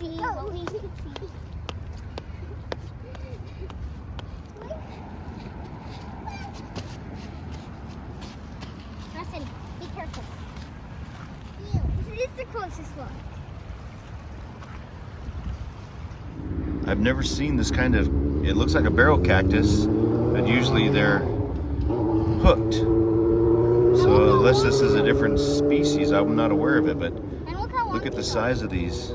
see what we can see. Preston, be careful. This is the closest one. I've never seen this kind of, it looks like a barrel cactus, but usually they're hooked. So unless this is a different species, I'm not aware of it, but look at the size of these.